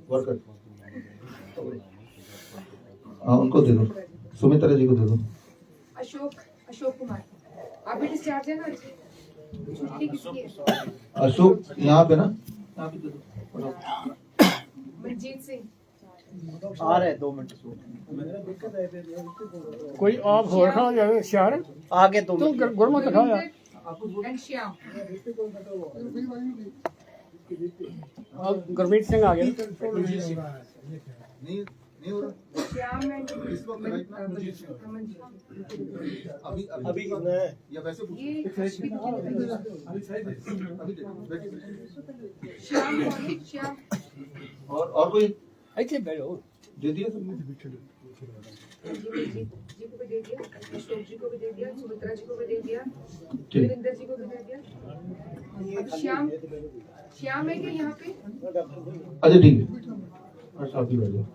Worker, हाँ उनको दे दो, सुमित्रा जी को दे दो। अशोक कुमार, आप भी डिस्चार्ज है ना? छुट्टी किसकी है? अशोक यहाँ पे ना, यहाँ पे दे दो। मनजीत सिंह आ रहे 2 मिनट कोई आप हो रखा है शहर आगे 2 तो मिनट गुरमत दिखाया एंड श्याम। गुरमीत सिंह आ गया। नहीं हो रहा श्याम एंड इस वक्त राइट ना, अभी या वैसे ये श्याम कौन है? श्याम और कोई ऐसे बैठो दे दिया सबने। जी को भी दे दिया, अशोक जी को भी दे दिया, सुमित्रा जी को भी दे दिया, ठीक। वीरेंद्र जी को भी दे दिया। अब श्याम है क्या यहाँ पे? अच्छा ठीक है, अच्छा आप ही बैठ जाओ।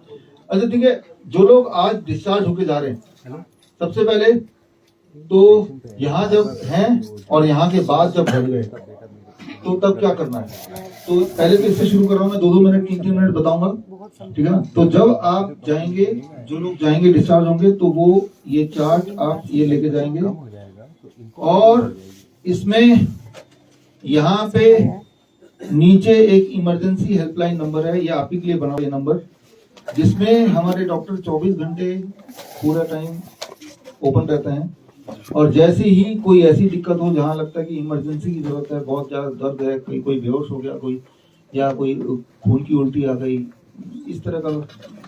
अच्छा ठीक है, जो लोग आज डिस्चार्ज होके जा रहे हैं, सबसे पहले तो यहाँ जब हैं और यहाँ के बाद जब भर गए तो तब क्या करना है? तो पहले तो इससे शुरू कर रहा हूँ मैं, 2-2 मिनट 3-3 मिनट बताऊंगा, ठीक है ना। तो जब आप जाएंगे, जो लोग जाएंगे डिस्चार्ज होंगे, तो वो ये चार्ट आप ये लेके जाएंगे और इसमें यहाँ पे नीचे एक इमरजेंसी हेल्पलाइन नंबर है, ये आप ही के लिए बना हुआ ये नंबर, जिसमें हमारे डॉक्टर 24 घंटे पूरा टाइम ओपन रहते हैं। और जैसे ही कोई ऐसी दिक्कत हो जहाँ लगता है कि इमरजेंसी की जरूरत है, बहुत ज्यादा दर्द है, कोई बेहोश हो गया, कोई या कोई खून की उल्टी आ गई, इस तरह का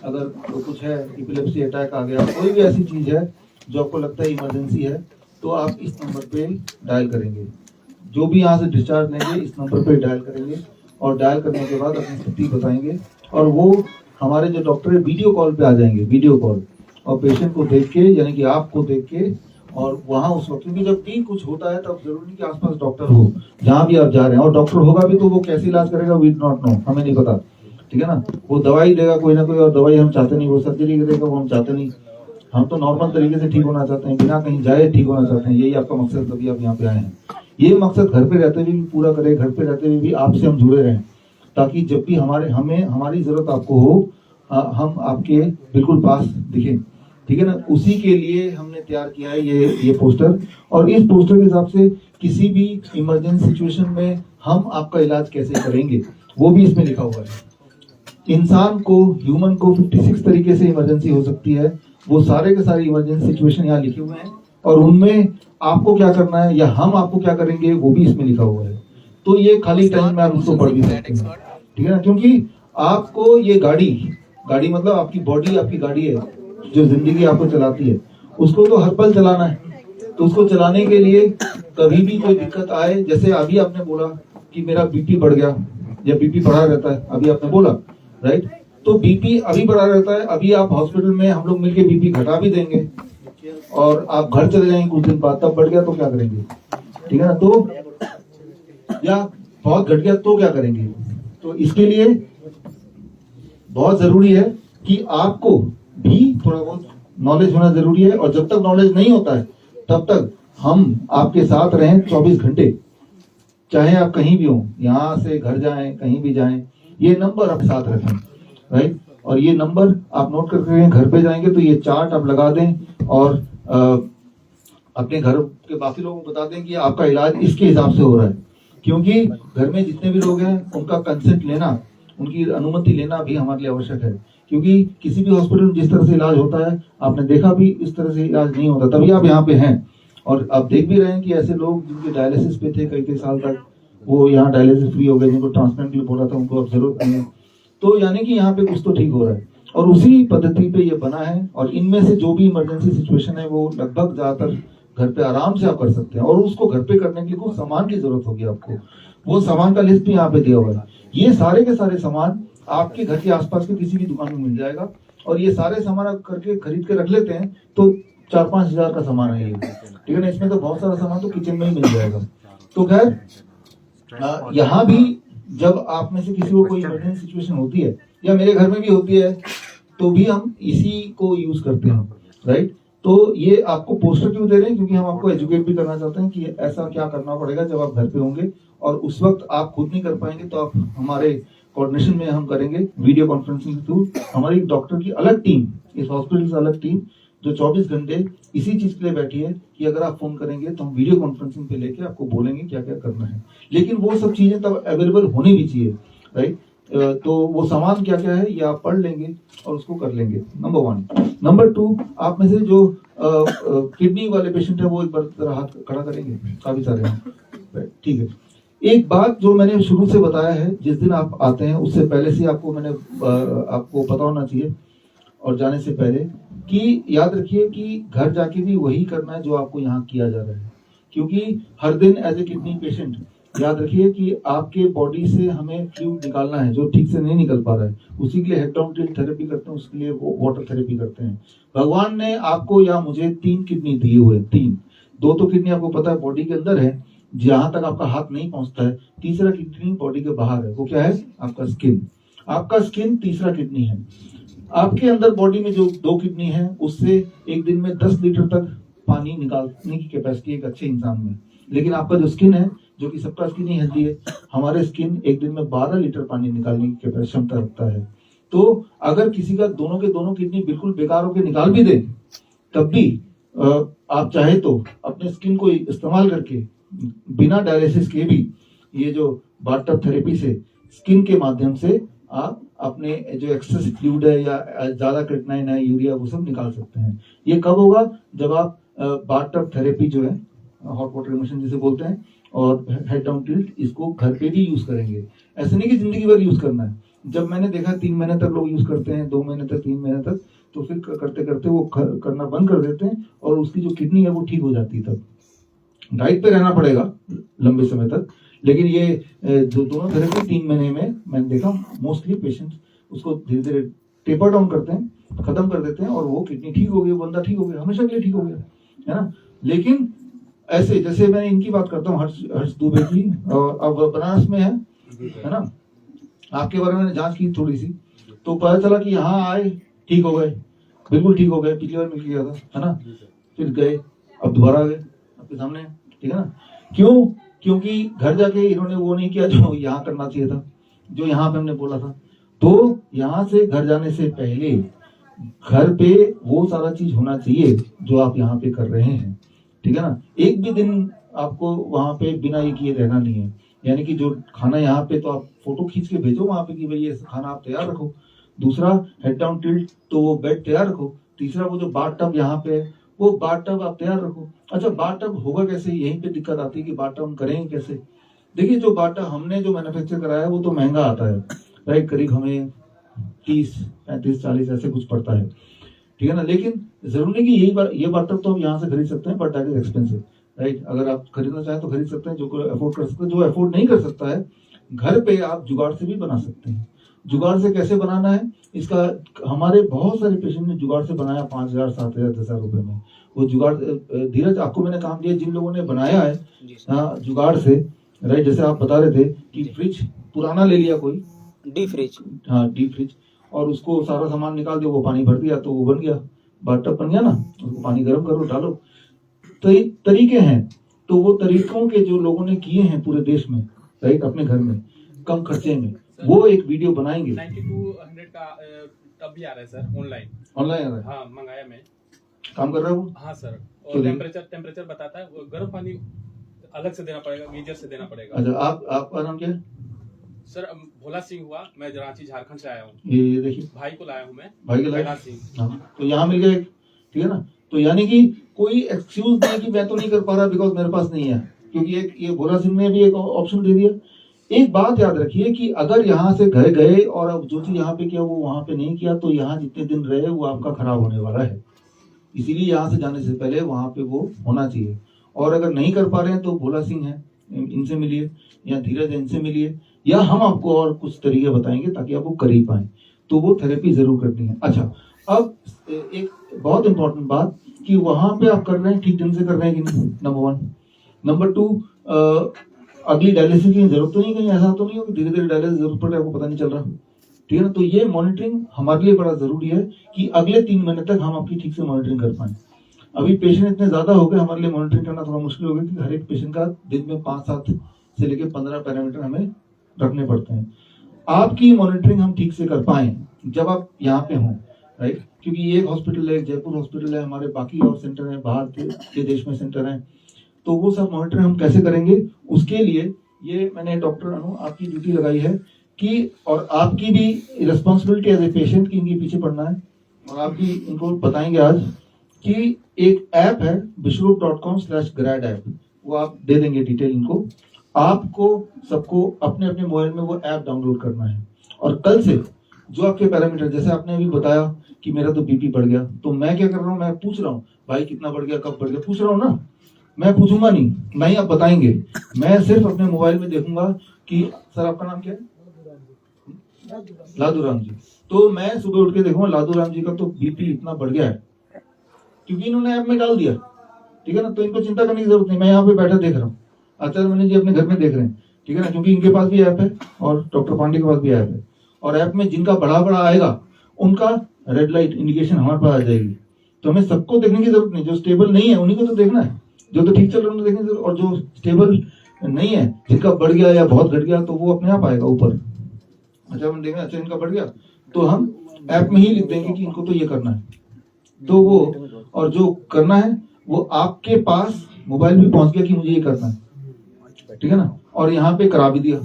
अगर कुछ है, एपिलेप्सी अटैक आ गया, कोई भी ऐसी चीज है जो आपको लगता है इमरजेंसी है, तो आप इस नंबर पे डायल करेंगे। जो भी यहाँ से डिस्चार्ज लेंगे इस नंबर पे डायल करेंगे और डायल करने के बाद अपनी स्थिति बताएंगे और वो हमारे जो डॉक्टर है वीडियो कॉल पे आ जाएंगे, वीडियो कॉल, और पेशेंट को देख के, यानी कि आपको देख के, और वहाँ उस वक्त, क्योंकि जब भी कुछ होता है तब जरूरी नहीं कि आसपास डॉक्टर हो जहाँ भी आप जा रहे हैं, और डॉक्टर होगा भी तो वो कैसे इलाज करेगा वी डू नॉट नो, हमें नहीं पता, ठीक है ना। वो दवाई देगा कोई ना कोई, और दवाई हम चाहते नहीं, वो सर्जरी करेगा वो हम चाहते नहीं, हम तो नॉर्मल तरीके से ठीक होना चाहते हैं, बिना कहीं जाए ठीक होना चाहते हैं, यही आपका मकसद, तभी आप यहाँ पे आए हैं। ये मकसद घर पे रहते हुए भी पूरा करें, घर पे रहते हुए भी आपसे हम जुड़े रहें, ताकि जब भी हमारी जरूरत आपको हो, हम आपके बिल्कुल पास दिखें, ठीक है ना। उसी के लिए हमने तैयार किया है ये पोस्टर, और इस पोस्टर के हिसाब से किसी भी इमरजेंसी सिचुएशन में हम आपका इलाज कैसे करेंगे वो भी इसमें लिखा हुआ है। इंसान को, ह्यूमन को 56 तरीके से इमरजेंसी हो सकती है, वो सारे के सारे इमरजेंसी सिचुएशन यहाँ लिखे हुए हैं, और उनमें आपको क्या करना है या हम आपको क्या करेंगे वो भी इसमें लिखा हुआ है। तो ये खाली टाइम में आप उसको पढ़ भी सकते हैं, ठीक है ना। क्योंकि आपको ये गाड़ी मतलब आपकी बॉडी आपकी गाड़ी है, जो जिंदगी आपको चलाती है, उसको तो हर पल चलाना है। तो उसको चलाने के लिए कभी भी कोई दिक्कत आए, जैसे अभी आपने बोला कि मेरा बीपी बढ़ गया या बीपी बढ़ा रहता है, अभी आपने बोला राइट, तो बीपी अभी बढ़ा रहता है, अभी आप हॉस्पिटल में हम लोग मिलके बीपी घटा भी देंगे और आप घर चले जाएंगे कुछ दिन बाद, तब बढ़ गया तो क्या करेंगे, ठीक है ना। तो या बहुत घट गया तो क्या करेंगे। तो इसके लिए बहुत जरूरी है कि आपको भी थोड़ा बहुत नॉलेज होना जरूरी है, और जब तक नॉलेज नहीं होता है तब तक हम आपके साथ रहें 24 घंटे, चाहे आप कहीं भी हो, यहाँ से घर जाएं, कहीं भी जाएं, ये नंबर आप साथ रखें, राइट। और ये नंबर आप नोट करके घर पे जाएंगे तो ये चार्ट आप लगा दें और अपने घर के बाकी लोगों को बता दें कि आपका इलाज इसके हिसाब से हो रहा है। क्योंकि घर में जितने भी लोग हैं उनका कंसेंट लेना, उनकी अनुमति लेना भी हमारे लिए आवश्यक है, क्योंकि किसी भी हॉस्पिटल में जिस तरह से इलाज होता है, आपने देखा भी इस तरह से इलाज नहीं होता, तभी आप यहाँ पे हैं। और आप देख भी रहे हैं कि ऐसे लोग जिनके डायलिसिस पे थे कई साल तक, वो यहाँ डायलिसिस फ्री हो गए, जिनको ट्रांसप्लांट के लिए बोला था उनको अब जरूरत नहीं है। तो यानी कि यहाँ पे कुछ तो ठीक हो रहा है, और उसी पद्धति पे ये बना है। और इनमें से जो भी इमरजेंसी सिचुएशन है वो लगभग ज्यादातर घर पे आराम से आप कर सकते हैं, और उसको घर पे करने के लिए कुछ सामान की जरूरत होगी आपको, वो सामान का लिस्ट भी यहाँ पे दिया हुआ है। ये सारे के सारे सामान आपके घर के आसपास के किसी भी दुकान में मिल जाएगा, और ये सारे सामान आप करके खरीद के रख लेते हैं तो 4-5 हजार का सामान है ये, ठीक है ना। इसमें तो बहुत सारा सामान तो किचन में ही मिल जाएगा। तो खैर यहाँ भी जब आप में से किसी को कोई इमरजेंसी सिचुएशन होती है, या मेरे घर में भी होती है, तो भी हम इसी को यूज करते हैं, राइट। तो ये आपको पोस्टर क्यों दे रहे हैं, क्योंकि हम आपको एजुकेट भी करना चाहते हैं कि ऐसा क्या करना पड़ेगा जब आप घर पे होंगे, और उस वक्त आप खुद नहीं कर पाएंगे तो आप हमारे कोऑर्डिनेशन में हम करेंगे वीडियो कॉन्फ्रेंसिंग के थ्रू। हमारी डॉक्टर की अलग टीम, इस हॉस्पिटल से अलग टीम जो 24 घंटे इसी चीज के लिए बैठी है कि अगर आप फोन करेंगे तो हम वीडियो कॉन्फ्रेंसिंग पे लेके आपको बोलेंगे क्या क्या करना है। लेकिन वो सब चीजें तब अवेलेबल होनी भी चाहिए, राइट। तो वो सामान क्या क्या है ये आप पढ़ लेंगे और उसको कर लेंगे, नंबर 1। नंबर 2, आप में से जो किडनी वाले पेशेंट है वो एक बार जरा हाथ खड़ा करेंगे, काफी सारे हैं, ठीक है। एक बात जो मैंने शुरू से बताया है, जिस दिन आप आते हैं उससे पहले से आपको आपको पता होना चाहिए और जाने से पहले कि याद रखिए कि घर जाके भी वही करना है जो आपको यहाँ किया जा रहा है। क्योंकि हर दिन एज ए किडनी पेशेंट याद रखिए कि आपके बॉडी से हमें फ्लूइड निकालना है जो ठीक से नहीं निकल पा रहा है, उसी के लिए हेड डाउन टिल्ट थेरेपी करते हैं, उसके लिए वो वाटर थेरेपी करते हैं। भगवान ने आपको या मुझे 3 किडनी दिए हुए, 3, 2 तो किडनी आपको पता है बॉडी के अंदर है जहां तक आपका हाथ नहीं पहुंचता है, तीसरा किडनी बॉडी के बाहर है, वो क्या है? आपका स्किन। आपका स्किन तीसरा किडनी है। आपके अंदर बॉडी में जो 2 किडनी है उससे एक दिन में 10 लीटर तक पानी निकालने की कैपेसिटी एक अच्छे इंसान में। लेकिन आपका जो स्किन है, जो कि सबका स्किन ही हेल्दी है, हमारे स्किन एक दिन में 12 लीटर पानी निकालने की क्षमता रखता है। तो अगर किसी का दोनों के दोनों किडनी बिल्कुल बेकार होकर निकाल भी दे, तब भी आप चाहे तो अपने स्किन को इस्तेमाल करके बिना डायलिसिस के भी ये जो बाथटब थेरेपी से स्किन के माध्यम से आप अपने जो एक्सेस फ्लूइड है या ज्यादा क्रिएटिनिन है, यूरिया, वो सब निकाल सकते हैं। ये कब होगा? जब आप बाथटब थेरेपी जो है, हॉट वाटर इमर्शन जिसे बोलते हैं, और हेड डाउन टिल्ट, इसको घर पे भी यूज करेंगे। ऐसे नहीं कि जिंदगी भर यूज करना है। जब मैंने देखा 3 महीने तक लोग यूज करते हैं, 2 महीने तक, 3 महीने तक, तो फिर करते करते वो करना बंद कर देते हैं और उसकी जो किडनी है वो ठीक हो जाती है। तब डाइट पे रहना पड़ेगा लंबे समय तक, लेकिन ये जो दोनों थेरेपी 3 महीने में मैंने देखा मोस्टली पेशेंट्स उसको धीरे धीरे टेपर डाउन करते हैं, खत्म कर देते हैं और वो किडनी ठीक हो गई, बंदा ठीक हो गया, हमेशा के लिए ठीक हो गया, है ना। लेकिन ऐसे जैसे मैंने इनकी बात करता हूँ, हर्ष दुबे की, और अब बनारस में है ना। आपके बारे में मैंने जांच की थोड़ी सी, तो पता चला कि यहाँ आए, ठीक हो गए, बिल्कुल ठीक हो गए, पिछली बार मिल गया था, है ना। फिर गए, अब दोबारा आ गए, आपके सामने, ठीक है ना। क्यों? क्योंकि घर जाके इन्होंने वो नहीं किया जो यहाँ करना चाहिए था, जो यहाँ पे हमने बोला था। तो यहाँ से घर जाने से पहले घर पे वो सारा चीज होना चाहिए जो आप यहाँ पे कर रहे हैं, ठीक है ना। एक भी दिन आपको वहां पे बिना ये किए रहना नहीं है। यानी कि जो खाना यहाँ पे, तो आप फोटो खींच के भेजो वहां पे कि भाई ये खाना आप तैयार रखो। दूसरा, हेड डाउन टिल्ट, तो वो बेड तैयार रखो। तीसरा, वो जो बाथटब यहाँ पे है, वो बाथटब आप तैयार रखो। अच्छा, बाथटब होगा कैसे? यहीं पे दिक्कत आती है कि बाथटब हम करेंगे कैसे। देखिए, जो बाथटब हमने जो मैन्युफैक्चर कराया है वो तो महंगा आता है, राइट। करीब हमें 30, 35, 40 ऐसे कुछ पड़ता है, ठीक है ना। लेकिन जरूरी नहीं कि ये बाथटब तो हम यहाँ से खरीद सकते हैं, but that is expensive, right. अगर आप खरीदना चाहें तो खरीद सकते हैं, जो अफोर्ड कर सकते हैं। जो अफोर्ड नहीं कर सकता है, घर पे आप जुगाड़ से भी बना सकते हैं। जुगाड़ से कैसे बनाना है, इसका हमारे बहुत सारे पेशेंट ने जुगाड़ से बनाया 5,000, 7,000, 10,000 रुपए में। वो जुगाड़, धीरज आपको मैंने काम दिया, जिन लोगों ने बनाया है जुगाड़ से, राइट, जैसे आप बता रहे थे कि फ्रिज पुराना ले लिया कोई, डी फ्रिज, हाँ डी फ्रिज, और उसको सारा सामान निकाल दिया, वो पानी भर दिया, तो वो बन गया, बाथटब बन गया ना। उसको पानी गर्म करो, डालो, तो तरीके हैं। तो वो तरीकों के जो लोगों ने किए हैं पूरे देश में, राइट, अपने घर में कम खर्चे में, वो एक वीडियो बनाएंगे। 9200 का तब भी आ रहा है सर, ऑनलाइन आ रहा है, हाँ, मंगाया मैं, काम कर रहा है वो। हाँ सर, और टेम्परेचर बताता है। वो गर्म पानी अलग से देना पड़ेगा, गीजर से देना पड़ेगा। अच्छा, आपका नाम क्या है? सर भोला सिंह हुआ, मैं रांची झारखंड से आया हूँ। ये देखिए, भाई को लाया हूँ मैं, भाई के भोला लाए, सिंह। हाँ, तो यहाँ मिल गया एक, ठीक है ना। तो यानी कि कोई एक्सक्यूज नहीं कि मैं तो नहीं कर पा रहा बिकॉज मेरे पास नहीं है, क्योंकि एक ये भोला सिंह ने भी एक ऑप्शन दे दिया। एक बात याद रखिए कि अगर यहाँ से घर गए और अब जो चीज यहाँ पे किया वो वहां पे नहीं किया, तो यहाँ जितने दिन रहे वो आपका खराब होने वाला है। इसीलिए यहाँ से जाने से पहले वहां पे वो होना चाहिए। और अगर नहीं कर पा रहे हैं तो भोला सिंह है, इनसे मिलिए, या धीरज है, इनसे मिलिए, या हम आपको और कुछ तरीके बताएंगे ताकि आप वो कर ही पाए। तो वो थेरेपी जरूर करनी है। अच्छा, अब एक बहुत इंपॉर्टेंट बात कि वहां पे आप कर रहे हैं, ठीक ढंग से कर रहे हैं कि नहीं, नंबर 1। नंबर 2, अगली डायलिसिस की जरूरत तो नहीं, कहीं ऐसा तो नहीं हो कि धीरे धीरे डायलिसिस जरूरत पड़े, आपको पता नहीं चल रहा, ठीक है ना। तो ये मॉनिटरिंग हमारे लिए बड़ा जरूरी है कि अगले 3 महीने तक हम आपकी ठीक से मॉनिटरिंग कर पाए। अभी पेशेंट इतने ज्यादा हो गए, हमारे लिए मॉनिटरिंग करना थोड़ा मुश्किल हो गया कि हर एक पेशेंट का दिन में 5-7 से लेकर 15 पैरामीटर हमें रखने पड़ते हैं। आपकी मॉनिटरिंग हम ठीक से कर पाए जब आप यहाँ पे हों, राइट? क्योंकि ये एक हॉस्पिटल है, जयपुर हॉस्पिटल है, हमारे बाकी और सेंटर हैं, बाहर के देश में सेंटर हैं, तो वो सब मॉनिटरिंग हम कैसे करेंगे, उसके लिए ये मैंने डॉक्टर अनु आपकी ड्यूटी लगाई है कि, और आपकी भी रिस्पॉन्सिबिलिटी एज ए पेशेंट की इनके पीछे पड़ना है, और आप भी इनको बताएंगे आज कि एक ऐप है विश्वरूप.com/grad ऐप, वो आप दे देंगे डिटेल इनको। आपको सबको अपने अपने मोबाइल में वो ऐप डाउनलोड करना है, और कल से जो आपके पैरामीटर, जैसे आपने अभी बताया कि मेरा तो बीपी बढ़ गया, तो मैं क्या कर रहा हूँ, मैं पूछ रहा हूँ भाई कितना बढ़ गया, कब बढ़ गया, पूछ रहा हूँ ना, मैं पूछूंगा नहीं, ना ही आप बताएंगे, मैं सिर्फ अपने मोबाइल में देखूंगा कि सर आपका नाम क्या है, लादूराम जी, तो मैं सुबह उठ के देखूंगा लादूराम जी का तो बीपी इतना बढ़ गया है, क्योंकि इन्होंने ऐप में डाल दिया, ठीक है ना, तो इनको चिंता करने की जरूरत नहीं, मैं यहाँ पे बैठा देख रहा हूँ, आचार्य मनी जी अपने घर में देख रहे हैं, ठीक है ना, क्योंकि इनके पास भी ऐप है और डॉक्टर पांडे के पास भी ऐप है, और ऐप में जिनका बड़ा आएगा उनका रेड लाइट इंडिकेशन हमारे पास आ जाएगी, तो हमें सबको देखने की जरूरत नहीं, जो स्टेबल नहीं है उन्हीं को तो देखना है, जो तो ठीक चल रहा है उन्हें देखने की जरूरत, और जो स्टेबल नहीं है, जिनका बढ़ गया या बहुत घट गया, तो वो अपने आप आएगा ऊपर। अच्छा हम देखें, अच्छा इनका बढ़ गया, तो हम ऐप में ही लिख देंगे कि इनको तो ये करना है, तो वो, और जो करना है वो आपके पास मोबाइल भी पहुंच गया कि मुझे ये करना है, ठीक है ना, और यहाँ पे करा भी दिया,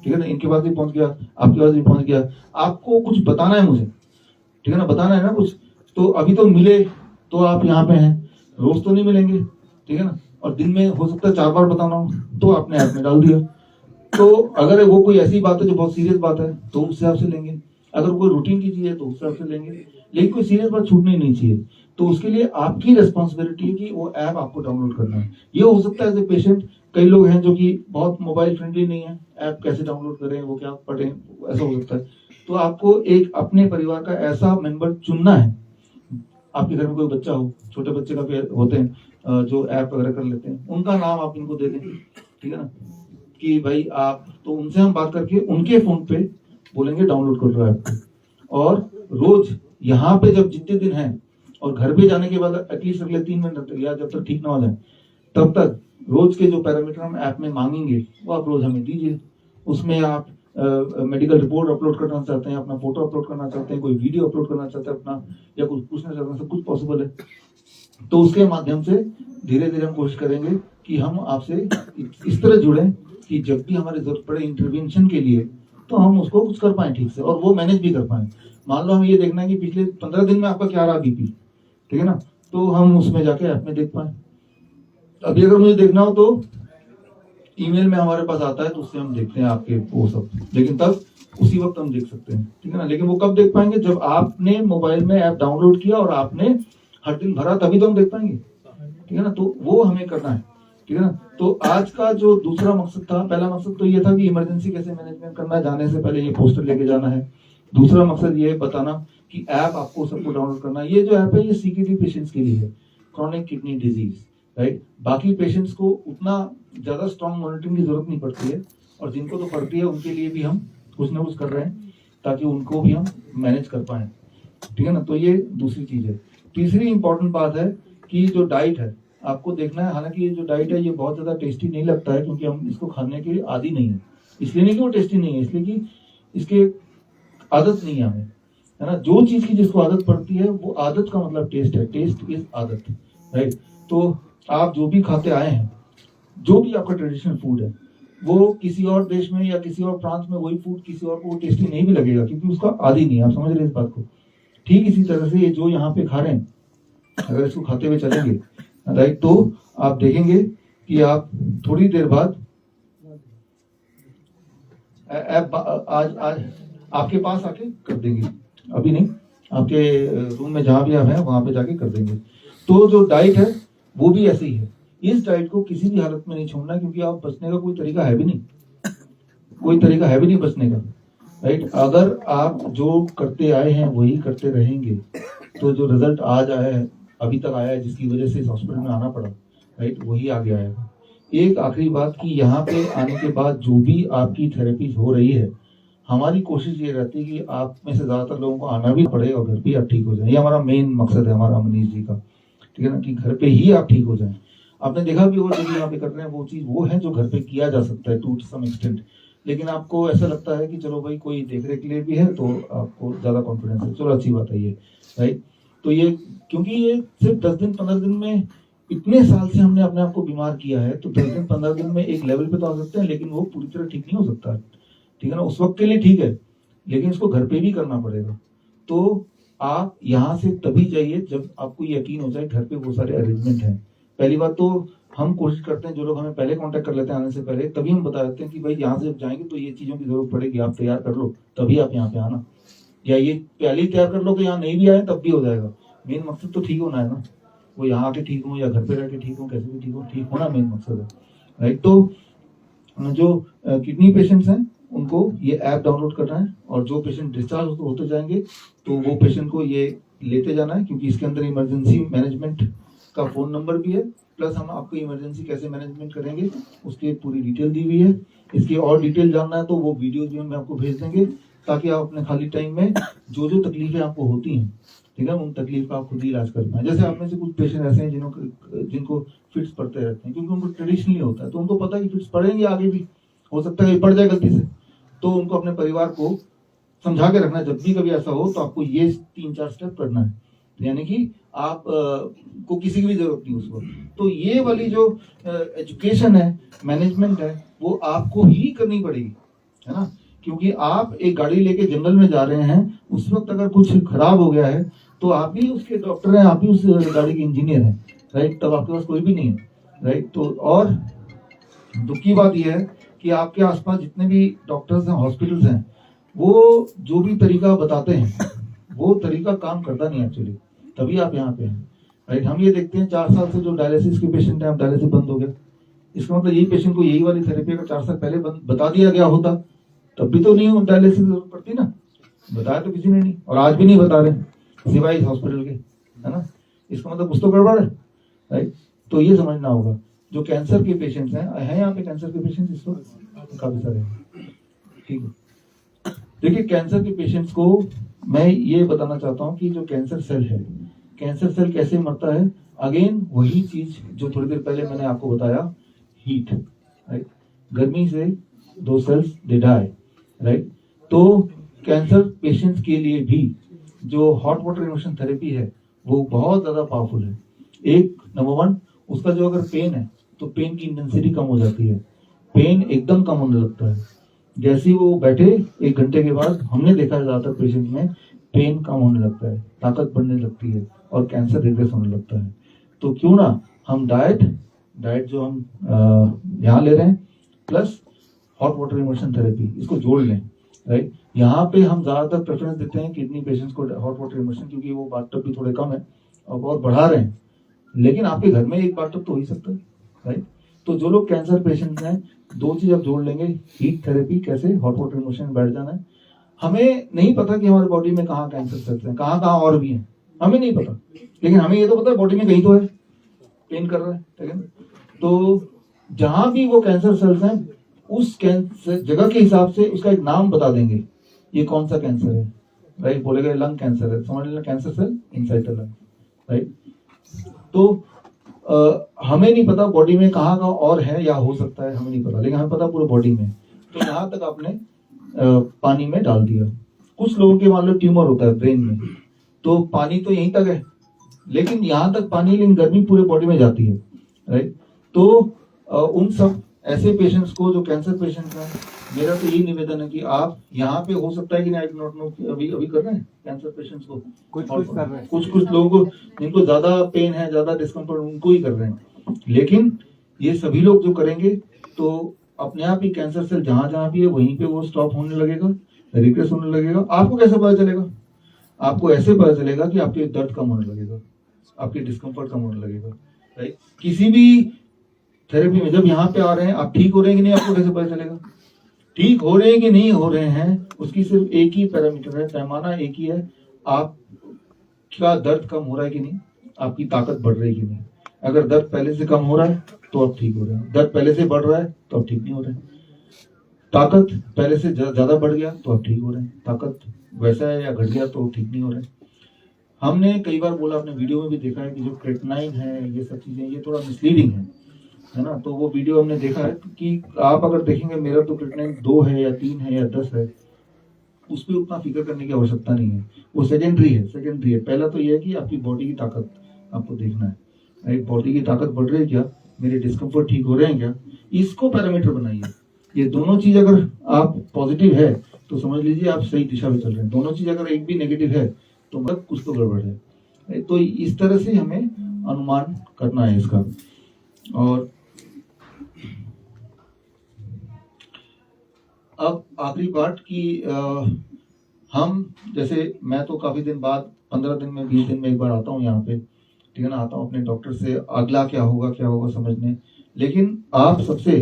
ठीक है ना, इनके पास भी पहुंच गया, आपके पास भी पहुंच गया, आपको कुछ बताना है मुझे, ठीक है ना, बताना है ना कुछ, तो अभी तो मिले तो आप यहाँ पे हैं, रोज तो नहीं मिलेंगे, ठीक है ना, और दिन में हो सकता है 4 बार बताना हो, तो आपने ऐप में डाल दिया, तो अगर वो कोई ऐसी बात है जो बहुत सीरियस बात है तो उस हिसाब से लेंगे, अगर कोई रूटीन की चीज है तो उस हिसाब से लेंगे, लेकिन कोई सीरियस बात छूटनी नहीं चाहिए, तो उसके लिए आपकी रिस्पॉन्सिबिलिटी है कि वो ऐप आपको डाउनलोड करना है। ये हो सकता है एज ए पेशेंट, कई लोग हैं जो कि बहुत मोबाइल फ्रेंडली नहीं है, ऐप कैसे डाउनलोड करें, वो क्या पढ़ें, ऐसा हो सकता है, तो आपको एक अपने परिवार का ऐसा मेंबर चुनना है, आपके घर में कोई बच्चा हो, छोटे बच्चे का भी होते हैं जो ऐप वगैरह कर लेते हैं, उनका नाम आप इनको दे दें, ठीक है ना, कि भाई आप, तो उनसे हम बात करके उनके फोन पे बोलेंगे डाउनलोड कर लो ऐप, और रोज यहाँ पे जब जितने दिन हैं, और घर पे जाने के बाद एटलीस्ट अगले 3 महीने तक या जब तक ठीक ना हो जाए तब तक रोज के जो पैरामीटर हम ऐप में मांगेंगे वो आप रोज हमें दीजिए। उसमें आप मेडिकल रिपोर्ट अपलोड करना चाहते हैं, अपना फोटो अपलोड करना चाहते हैं, कोई वीडियो अपलोड करना चाहते हैं अपना, या कुछ पूछना चाहते हैं, सब कुछ पॉसिबल है, तो उसके माध्यम से धीरे धीरे हम कोशिश करेंगे कि हम आपसे इस तरह जुड़े कि जब भी हमारी जरूरत पड़े इंटरवेंशन के लिए तो हम उसको कुछ कर पाए ठीक से, और वो मैनेज भी कर पाए। मान लो हमें ये देखना है कि पिछले 15 दिन में आपका क्या रहा बीपी, ठीक है ना, तो हम उसमें जाके ऐप में देख पाए। अभी अगर मुझे देखना हो तो ईमेल में हमारे पास आता है, तो उससे हम देखते हैं आपके वो सब, लेकिन तब उसी वक्त हम देख सकते हैं, ठीक है ना, लेकिन वो कब देख पाएंगे, जब आपने मोबाइल में ऐप डाउनलोड किया और आपने हर दिन भरा, तभी तो हम देख पाएंगे, ठीक है ना, तो वो हमें करना है, ठीक है ना। तो आज का जो दूसरा मकसद था, पहला मकसद तो ये था कि इमरजेंसी कैसे मैनेजमेंट करना है, जाने से पहले ये पोस्टर लेके जाना है, दूसरा मकसद ये बताना कि ऐप आपको सबको डाउनलोड करना है। ये जो ऐप है ये सीकेडी पेशेंट्स के लिए है, क्रॉनिक किडनी डिजीज, राइट, बाकी पेशेंट्स को उतना ज्यादा स्ट्रॉन्ग मॉनिटरिंग की जरूरत नहीं पड़ती है, और जिनको तो पड़ती है उनके लिए भी हम कुछ ना कुछ कर रहे हैं ताकि उनको भी हम मैनेज कर पाए, ठीक है ना। तो ये दूसरी चीज है। तीसरी इंपॉर्टेंट बात है कि जो डाइट है आपको देखना है, हालांकि ये जो डाइट है ये बहुत ज्यादा टेस्टी नहीं लगता है, क्योंकि हम इसको खाने के आदी नहीं है, इसलिए नहीं कि वो टेस्टी नहीं है, इसलिए कि इसके आदत नहीं है हमें, है ना। जो चीज की जिसको आदत पड़ती है वो आदत का मतलब टेस्ट है, टेस्ट इज आदत, राइट। तो आप जो भी खाते आए हैं, जो भी आपका ट्रेडिशनल फूड है, वो किसी और देश में या किसी और प्रांत में वही फूड किसी और को टेस्टी नहीं भी लगेगा, क्योंकि उसका आदी नहीं है, आप समझ रहे हैं इस बात को। ठीक इसी तरह से ये जो यहाँ पे खा रहे हैं, अगर इसको खाते हुए चलेंगे, राइट, तो आप देखेंगे कि आप थोड़ी देर बाद आज आपके पास आके कर देंगे, अभी नहीं, आपके रूम में जहां भी आप हैं वहां पे जाके कर देंगे। तो जो डाइट है वो भी ऐसी ही है, इस डाइट को किसी भी हालत में नहीं छोड़ना, क्योंकि आप बचने का कोई तरीका है भी नहीं, कोई तरीका है भी नहीं बचने का, राइट। अगर आप जो करते आए हैं वही करते रहेंगे तो जो रिजल्ट आज आया है, अभी तक आया है, जिसकी वजह से इस हॉस्पिटल में आना पड़ा, राइट, वही आगे आएगा। एक आखिरी बात कि यहाँ पे आने के बाद जो भी आपकी थेरेपी हो रही है, हमारी कोशिश ये रहती है कि आप में से ज्यादातर लोगों को आना भी पड़े और घर पे आप ठीक हो जाए। ये हमारा मेन मकसद है हमारा, मनीष जी का, ठीक है ना, कि घर पे ही आप ठीक हो जाएं। आपने देखा भी वो जो यहाँ पे कर रहे हैं वो चीज वो है जो घर पे किया जा सकता है टू सम एक्सटेंट, लेकिन आपको ऐसा लगता है कि चलो भाई कोई देख रेख के लिए भी है तो आपको ज्यादा कॉन्फिडेंस है, चलो अच्छी बात है ये, राइट। तो ये क्योंकि ये सिर्फ 10 दिन 15 दिन में, इतने साल से हमने अपने आप को बीमार किया है, तो 10 दिन 15 दिन में एक लेवल पे तो आ सकते हैं, लेकिन वो पूरी तरह ठीक नहीं हो सकता, ठीक है ना। उस वक्त के लिए ठीक है, लेकिन इसको घर पे भी करना पड़ेगा। तो आप यहाँ से तभी जाइए जब आपको यकीन हो जाए घर पे वो सारे अरेंजमेंट हैं। पहली बात तो हम कोशिश करते हैं, जो लोग हमें पहले कांटेक्ट कर लेते हैं आने से पहले, तभी हम बता देते हैं कि भाई यहाँ से जब जाएंगे तो ये चीजों की जरूरत पड़ेगी, आप तैयार कर लो तभी आप यहाँ पे आना, या ये पहले ही तैयार कर लो कि यहाँ नहीं भी आए तब भी हो जाएगा। मेन मकसद तो ठीक होना है ना, वो यहाँ आके ठीक हो या घर पे रह के ठीक हो, कैसे भी ठीक हो, ठीक होना मेन मकसद है, राइट। तो जो किडनी पेशेंट्स हैं उनको ये ऐप डाउनलोड करना है, और जो पेशेंट डिस्चार्ज होते जाएंगे तो वो पेशेंट को ये लेते जाना है, क्योंकि इसके अंदर इमरजेंसी मैनेजमेंट का फोन नंबर भी है, प्लस हम आपको इमरजेंसी कैसे मैनेजमेंट करेंगे उसकी पूरी डिटेल दी हुई है। इसकी और डिटेल जानना है तो वो वीडियो भी हम आपको भेज देंगे, ताकि आप अपने खाली टाइम में जो जो तकलीफें आपको होती हैं, ठीक है, उन तकलीफ का आप खुद ही इलाज कर पाए। जैसे आप में से कुछ पेशेंट ऐसे हैं जिनको फिट्स पड़ते रहते हैं, क्योंकि उनको ट्रेडिशनली होता है, तो उनको पता है कि फिट्स पड़ेंगे, आगे भी हो सकता है पड़ जाए गलती से, तो उनको अपने परिवार को समझा के रखना है, जब भी कभी ऐसा हो तो आपको ये 3-4 स्टेप करना है, यानी कि आप को किसी की भी जरूरत नहीं उस वक्त। तो ये वाली जो एजुकेशन है, मैनेजमेंट है, वो आपको ही करनी पड़ेगी, है ना, क्योंकि आप एक गाड़ी लेके जंगल में जा रहे हैं, उस वक्त अगर कुछ खराब हो गया है तो आप ही उसके डॉक्टर हैं, आप ही उस गाड़ी के इंजीनियर हैं, राइट। तब आपके पास कोई भी नहीं है, राइट। तो और दुख की बात यह है कि आपके आसपास जितने भी डॉक्टर्स हैं, हॉस्पिटल्स हैं, वो जो भी तरीका बताते हैं वो तरीका काम करता नहीं एक्चुअली, तभी आप यहाँ पे हैं, राइट। हम ये देखते हैं 4 साल से जो डायलिसिस के पेशेंट हैं, अब डायलिसिस बंद हो गया, इसका मतलब यही पेशेंट को यही वाली थेरेपी अगर 4 साल पहले बता दिया गया होता तब भी तो नहीं डायलिसिस जरूरत पड़ती ना, बताया तो किसी ने नहीं, और आज भी नहीं बता रहे सिवाय इस हॉस्पिटल के, है ना। इसका मतलब कुछ तो गड़बड़ है, राइट। तो ये समझना होगा। जो कैंसर के पेशेंट्स हैं यहाँ पे कैंसर के पेशेंट्स इस वक्त काफी सारे हैं, ठीक है। देखिए कैंसर के पेशेंट्स को मैं ये बताना चाहता हूँ कि जो कैंसर सेल है, कैंसर सेल कैसे मरता है, अगेन वही चीज जो थोड़ी देर पहले मैंने आपको बताया, हीट, राइट। गर्मी से दो सेल्स दे डाई, राइट। तो कैंसर पेशेंट्स के लिए भी जो हॉट वाटर इमर्शन थेरेपी है वो बहुत ज्यादा पावरफुल है। एक नंबर 1 उसका जो अगर पेन है तो पेन की इंटेंसिटी कम हो जाती है, पेन एकदम कम होने लगता है। जैसे ही वो बैठे 1 घंटे के बाद हमने देखा है ज्यादातर पेशेंट में पेन कम होने लगता है, ताकत बढ़ने लगती है और कैंसर रिग्रेस होने लगता है। तो क्यों ना हम डाइट जो हम यहाँ ले रहे हैं plus hot water immersion therapy इसको जोड़ लें, राइट। यहाँ पे हम ज्यादातर प्रेफरेंस देते हैं किडनी पेशेंट्स को हॉट वाटर इमर्शन, क्योंकि वो बाथटब भी थोड़े कम है और बहुत बढ़ा रहे हैं, लेकिन आपके घर में एक बाथटब तो हो ही सकता है, राइट। तो जो लोग कैंसर पेशेंट्स हैं 2 चीज आप जोड़ लेंगे, हीट थेरेपी कैसे, हॉट वाटर इमर्शन में बैठ जाना है। हमें नहीं पता कि हमारे बॉडी में कहाँ कैंसर सेल्स हैं, कहाँ और भी हैं, हमें नहीं पता, लेकिन हमें ये तो पता है बॉडी में कहीं तो है, पेन कर रहा है, ठीक है। तो जहां भी वो कैंसर सेल्स हैं उस कैंसर जगह के हिसाब से उसका एक नाम बता देंगे, ये कौन सा कैंसर है, राइट। बोलेगा लंग कैंसर है, समझ लेना cancer cell inside the lung, right. तो हमें नहीं पता बॉडी में कहाँ और है या हो सकता है, हमें नहीं पता, लेकिन हमें पता पूरे बॉडी में। तो यहाँ तक आपने पानी में डाल दिया। कुछ लोगों के मान लो ट्यूमर होता है ब्रेन में, तो पानी तो यहीं तक है, लेकिन यहाँ तक पानी, लेकिन गर्मी पूरे बॉडी में जाती है, राइट। तो उन सब ऐसे पेशेंट्स को जो कैंसर पेशेंट्स हैं, मेरा तो यही निवेदन है कि आप यहाँ पे हो सकता है कि आई डू नॉट नो अभी कर रहे हैं कैंसर पेशेंट्स को, कुछ कर रहे हैं, कुछ लोगों को जिनको ज्यादा पेन है, ज्यादा डिस्कम्फर्ट, उनको ही कर रहे हैं। लेकिन ये सभी लोग जो करेंगे तो अपने आप ही कैंसर सेल जहां भी है वहीं पे वो स्टॉप होने लगेगा, रिग्रेस होने लगेगा। आपको कैसे पता चलेगा? आपको ऐसे पता चलेगा कि आपके दर्द कम होने लगेगा, आपके डिस्कम्फर्ट कम होने लगेगा, राइट। किसी भी थेरेपी में जब यहाँ पे आ रहे हैं आप ठीक हो रहे हैं कि नहीं, आपको कैसे पता चलेगा? ठीक हो रहे हैं कि नहीं हो रहे हैं उसकी सिर्फ एक ही पैरामीटर है, पैमाना एक ही है, आपका दर्द कम हो रहा है कि नहीं, आपकी ताकत बढ़ रही है कि नहीं। अगर दर्द पहले से कम हो रहा है तो आप ठीक हो रहे हैं, दर्द पहले से बढ़ रहा है तो आप ठीक नहीं हो रहे हैं, ताकत पहले से ज्यादा बढ़ गया तो आप ठीक हो रहे हैं, ताकत वैसा है या घट गया तो ठीक नहीं हो रहे हैं। हमने कई बार बोला, अपने वीडियो में भी देखा है कि जो क्रेटिनाइन है, ये सब चीजें ये थोड़ा मिसलीडिंग है। है ना। तो वो वीडियो हमने देखा है कि आप अगर देखेंगे मेरा तो क्रिएटिनिन 2 है या 3 है या 10 है, उस पर उतना फिक्र करने की आवश्यकता नहीं है, वो सेकेंडरी है। पहला तो ये है कि आपकी बॉडी की ताकत आपको देखना है, राइट। बॉडी की ताकत बढ़ रही है क्या, मेरे डिस्कम्फर्ट ठीक हो रहे हैं क्या, इसको पैरामीटर बनाइए। ये दोनों चीज अगर आप पॉजिटिव है तो समझ लीजिए आप सही दिशा में चल रहे हैं। दोनों चीज अगर एक भी नेगेटिव है तो मतलब कुछ तो गड़बड़ है। तो इस तरह से हमें अनुमान करना है इसका। और अब आखिरी बात कि हम जैसे मैं तो काफी दिन बाद 15 दिन में 20 दिन में एक बार आता हूँ यहाँ पे, ठीक है ना, आता हूँ अपने डॉक्टर से अगला क्या होगा समझने। लेकिन आप सबसे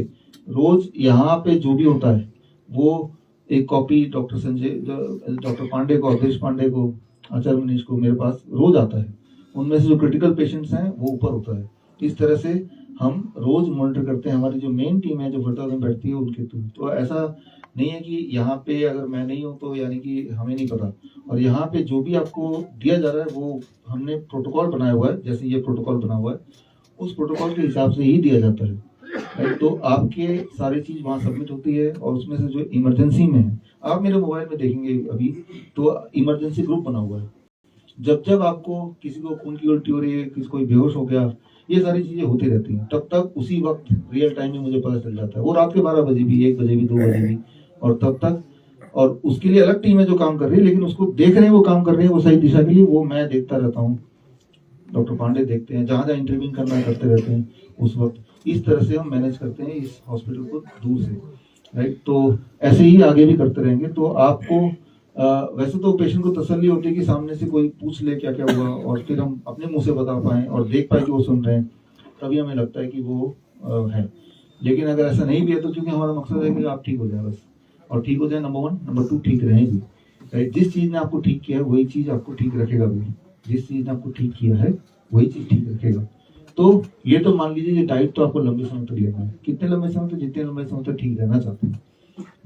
रोज यहाँ पे जो भी होता है वो एक कॉपी डॉक्टर पांडे को, अवधेश पांडे को, आचार्य मनीष को मेरे पास रोज आता है। उनमें से जो क्रिटिकल पेशेंट्स हैं वो ऊपर होता है। इस तरह से हम रोज मॉनिटर करते हैं। हमारी जो मेन टीम है जो वर्धा में बैठती है उनके थ्रू। तो ऐसा नहीं है कि यहाँ पे अगर मैं नहीं हूँ तो यानी कि हमें नहीं पता। और यहाँ पे जो भी आपको दिया जा रहा है वो हमने प्रोटोकॉल बनाया हुआ है, जैसे ये प्रोटोकॉल बना हुआ है उस प्रोटोकॉल के हिसाब से ही दिया जाता है। तो आपके सारी चीज वहाँ सबमिट होती है। और उसमें से जो इमरजेंसी में है, आप मेरे मोबाइल में देखेंगे अभी तो इमरजेंसी ग्रुप बना हुआ है। जब आपको किसी को खून की उल्टी हो रही है, किसी कोई बेहोश हो गया, ये सारी चीजें होती रहती हैं, तब तक उसी वक्त रियल टाइम में मुझे पता चल जाता है। वो रात के 12 बजे भी, 1 बजे भी, 2 बजे भी, और तब तक। और उसके लिए अलग टीम है जो काम कर रही है, लेकिन उसको देख रहे हैं वो काम कर रहे हैं वो सही दिशा के लिए, वो मैं देखता रहता हूँ। डॉक्टर पांडे देखते हैं, जहां इंटरव्यू करना करते रहते हैं उस वक्त। इस तरह से हम मैनेज करते हैं इस हॉस्पिटल को दूर से, राइट। तो ऐसे ही आगे भी करते रहेंगे। तो आपको वैसे तो पेशेंट को तसल्ली होती है कि सामने से कोई पूछ ले क्या क्या हुआ, और फिर हम अपने मुंह से बता पाएं और देख पाए कि वो सुन रहे हैं, तभी हमें लगता है कि वो है। लेकिन अगर ऐसा नहीं भी है तो क्योंकि हमारा मकसद है कि आप ठीक हो जाए बस, और ठीक हो जाए नंबर 1, नंबर 2 ठीक रहें भी, राइट। जिस चीज ने आपको ठीक किया है वही चीज आपको ठीक रखेगा भी, जिस चीज ने आपको ठीक किया है वही चीज ठीक रखेगा। तो ये तो मान लीजिए ये डाइट तो आपको लंबे समय तक लेना है। कितने लंबे समय तक? जितने लंबे समय तक ठीक रहना चाहते हैं।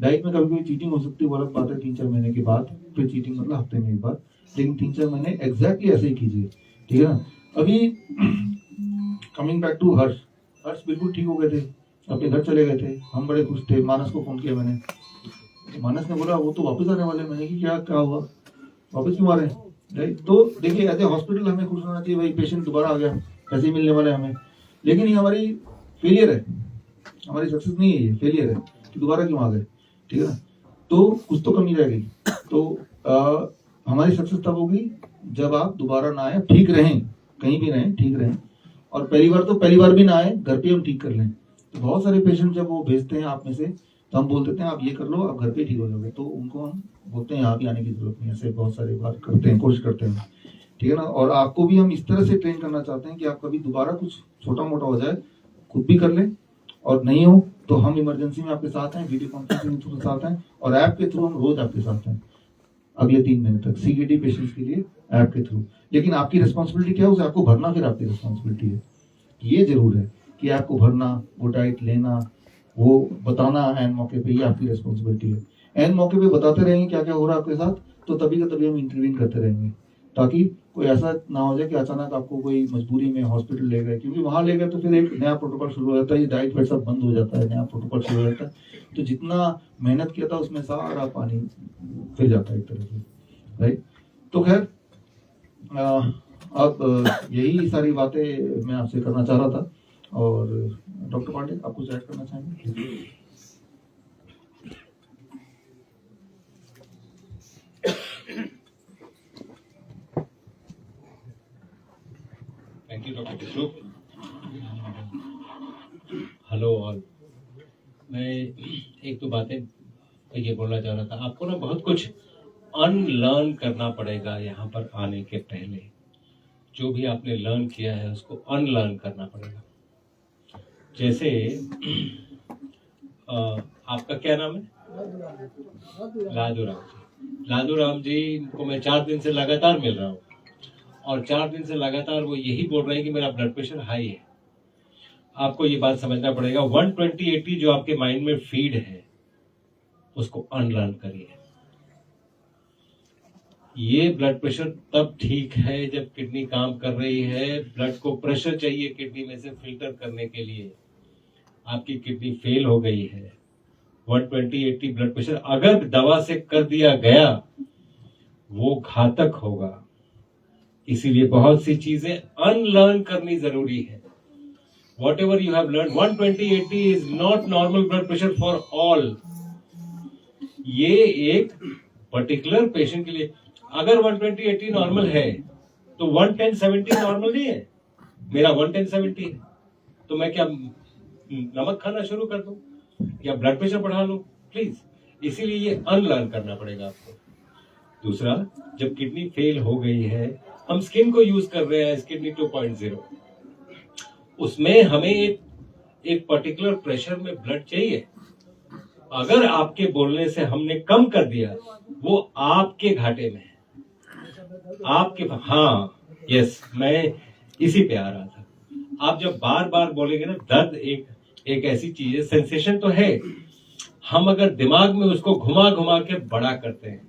डाइट में कभी कभी चीटिंग हो सकती है, वो अलग बात है, 3-4 महीने के बाद। फिर चीटिंग मतलब हफ्ते में एक बार, लेकिन 3-4 महीने एग्जैक्टली ऐसे ही कीजिए, ठीक है ना। अभी कमिंग बैक टू हर्ष बिल्कुल ठीक हो गए थे, अपने घर चले गए थे, हम बड़े खुश थे। मानस को फोन किया मैंने, तो मानस ने बोला वो तो वापस आने वाले। मैंने कि क्या हुआ, वापस क्यों आ रहे हैं, राइट। तो देखिए एज ए हॉस्पिटल हमें खुश होना चाहिए, भाई पेशेंट दोबारा आ गया, ऐसे ही मिलने वाला है हमें। लेकिन ये हमारी फेलियर है, हमारी सक्सेस नहीं है, ये फेलियर है कि दोबारा क्यों आ गए, ठीक है ना। तो कुछ तो कमी रह गई। तो हमारी सक्सेस तब होगी जब आप दोबारा ना आए, ठीक रहें, कहीं भी रहें ठीक रहें। और पहली बार भी ना आए, घर पे हम ठीक कर लें। तो बहुत सारे पेशेंट जब वो भेजते हैं आप में से, तो हम बोल देते हैं आप ये कर लो, आप घर पे ठीक हो जाओगे। तो उनको हम बोलते हैं यहाँ भी आने की जरूरत नहीं। ऐसे बहुत सारे बार करते हैं, कोशिश करते हैं, ठीक है ना। और आपको भी हम इस तरह से ट्रेन करना चाहते हैं कि आप कभी दोबारा कुछ छोटा मोटा हो जाए खुद भी कर लें, और नहीं हो तो हम इमरजेंसी में आपके साथ हैं, वीडियो कॉन्फ्रेंसिंग के थ्रू साथ हैं, और ऐप के थ्रू हम रोज आपके साथ हैं अगले 3 महीने तक, सीकेडी पेशेंट्स के लिए ऐप के थ्रू। लेकिन आपकी रिस्पॉन्सिबिलिटी क्या है, उसे आपको भरना फिर आपकी रिस्पॉन्सिबिलिटी है। ये जरूर है कि आपको भरना, वो डाइट लेना, वो बताना एन मौके पे, ये आपकी रिस्पॉन्सिबिलिटी है। एन मौके पे बताते रहेंगे क्या क्या हो रहा है आपके साथ, तो तभी हम इंटरवीन करते रहेंगे, ताकि कोई ऐसा ना हो जाए कि अचानक आपको कोई मजबूरी में हॉस्पिटल ले गए, क्योंकि वहां ले गए तो फिर एक नया प्रोटोकॉल शुरू हो जाता है, ये डाइट वाइट सब बंद हो जाता है, नया प्रोटोकॉल शुरू हो जाता है। तो जितना मेहनत किया था उसमें सारा पानी फिर जाता है एक तरह से, राइट। तो खैर अब यही सारी बातें मैं आपसे करना चाह रहा था। और डॉक्टर पांडे आप कुछ ऐड करना चाहेंगे? Thank you doctor Kishore. Hello all. मैं एक दो बातें ये बोलना चाह रहा था। आपको ना बहुत कुछ अनलर्न करना पड़ेगा यहाँ पर आने के पहले। जो भी आपने लर्न किया है उसको अनलर्न करना पड़ेगा। जैसे आपका क्या नाम है? लादू राम जी को मैं 4 दिन से लगातार मिल रहा हूँ, और 4 दिन से लगातार वो यही बोल रहे हैं कि मेरा ब्लड प्रेशर हाई है। आपको ये बात समझना पड़ेगा, 120/80 जो आपके माइंड में फीड है उसको अनलर्न करिए। ये ब्लड प्रेशर तब ठीक है जब किडनी काम कर रही है, ब्लड को प्रेशर चाहिए किडनी में से फिल्टर करने के लिए, आपकी किडनी फेल हो गई है, 120/80 ब्लड प्रेशर अगर दवा से कर दिया गया वो घातक होगा। इसीलिए बहुत सी चीजें अनलर्न करनी जरूरी है। Whatever you have learned, 120/80 is not normal blood pressure for all. ये एक पर्टिकुलर पेशेंट के लिए, अगर 120/80 नॉर्मल है तो 110/70 नॉर्मल नहीं है। मेरा 110/70 है तो मैं क्या नमक खाना शुरू कर दूं या ब्लड प्रेशर बढ़ा लूं? प्लीज, इसीलिए ये अनलर्न करना पड़ेगा आपको। दूसरा, जब किडनी फेल हो गई है, हम स्किन को यूज कर रहे हैं, किडनी 2.0, उसमें हमें एक पर्टिकुलर प्रेशर में ब्लड चाहिए। अगर आपके बोलने से हमने कम कर दिया, वो आपके घाटे में है, आपके। हाँ, यस, मैं इसी पे आ रहा था। आप जब बार बार बोलेंगे ना, दर्द एक ऐसी चीज है, सेंसेशन तो है, हम अगर दिमाग में उसको घुमा घुमा के बड़ा करते हैं,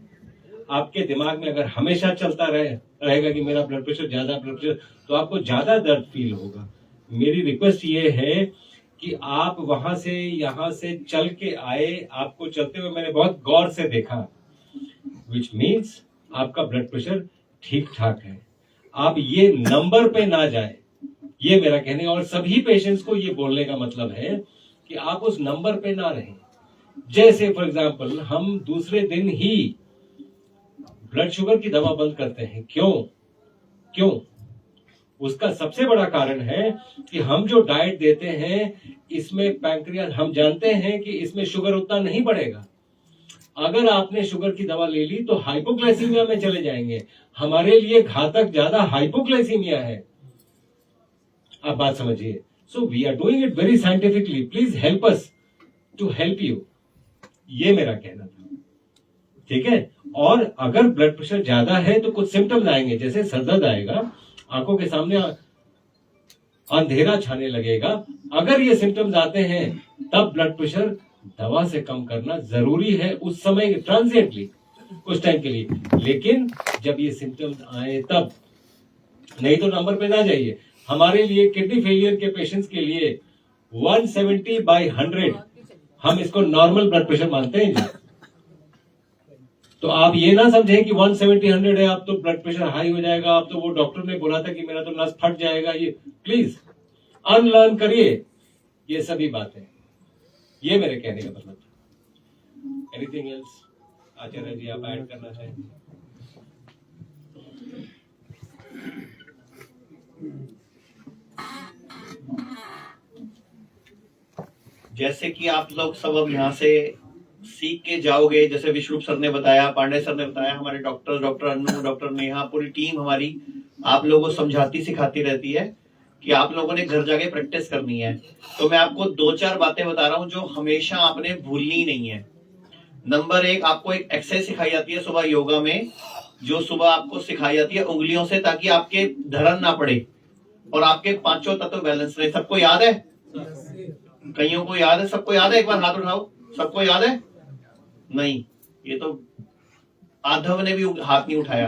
आपके दिमाग में अगर हमेशा चलता रहेगा कि मेरा ब्लड प्रेशर ज्यादा, ब्लड प्रेशर, तो आपको ज्यादा दर्द फील होगा। मेरी रिक्वेस्ट ये है कि आप वहां से यहां से चल के आए, आपको चलते हुए मैंने बहुत गौर से देखा, विच मीन्स आपका ब्लड प्रेशर ठीक ठाक है। आप ये नंबर पे ना जाए, ये मेरा कहने, और सभी पेशेंट्स को ये बोलने का मतलब है कि आप उस नंबर पे ना रहें। जैसे फॉर एग्जांपल हम दूसरे दिन ही ब्लड शुगर की दवा बंद करते हैं। क्यों? उसका सबसे बड़ा कारण है कि हम जो डाइट देते हैं इसमें पैंक्रियास, हम जानते हैं कि इसमें शुगर उतना नहीं बढ़ेगा। अगर आपने शुगर की दवा ले ली तो हाइपोग्लाइसीमिया में चले जाएंगे। हमारे लिए घातक ज्यादा हाइपोग्लाइसीमिया है। आप बात समझिए। So we are doing it very scientifically, please help us to help you, ये मेरा कहना था, ठीक है। और अगर ब्लड प्रेशर ज्यादा है तो कुछ सिम्टम्स आएंगे, जैसे सर दर्द आएगा, आंखों के सामने अंधेरा छाने लगेगा। अगर ये सिम्टम्स आते हैं तब ब्लड प्रेशर दवा से कम करना जरूरी है, उस समय ट्रांजिएंटली, कुछ टाइम के लिए। लेकिन जब ये सिम्टम्स आए तब, नहीं तो नंबर पे ना जाइए। हमारे लिए किडनी फेलियर के पेशेंट्स के लिए 170/100 हम इसको नॉर्मल ब्लड प्रेशर मानते हैं जी। तो आप ये ना समझें कि 170/100 है आप तो ब्लड प्रेशर हाई हो जाएगा, आप तो वो डॉक्टर ने बोला था कि मेरा तो नस फट जाएगा। ये प्लीज अनलर्न करिए ये सभी बातें, ये मेरे कहने का मतलब था। एनीथिंग एल्स आचार्य जी आप ऐड करना चाहेंगे? जैसे कि आप लोग सब अब यहाँ से सीख के जाओगे, जैसे विश्वरूप सर ने बताया, पांडे सर ने बताया, हमारे डॉक्टर अन्नू, डॉक्टर नेहा, पूरी टीम हमारी आप लोगों को समझाती सिखाती रहती है कि आप लोगों ने घर जाके प्रैक्टिस करनी है। तो मैं आपको 2-4 बातें बता रहा हूँ जो हमेशा आपने भूलनी नहीं है। नंबर 1, आपको एक एक्सरसाइज सिखाई जाती है सुबह योगा में, जो सुबह आपको सिखाई जाती है उंगलियों से, ताकि आपके धड़न ना पड़े और आपके 5 तत्व बैलेंस रहे। सबको याद है? कईयों को याद है? सबको याद है? एक बार हाथ उठाओ। सबको याद है? नहीं, ये तो आधव ने भी हाथ नहीं उठाया।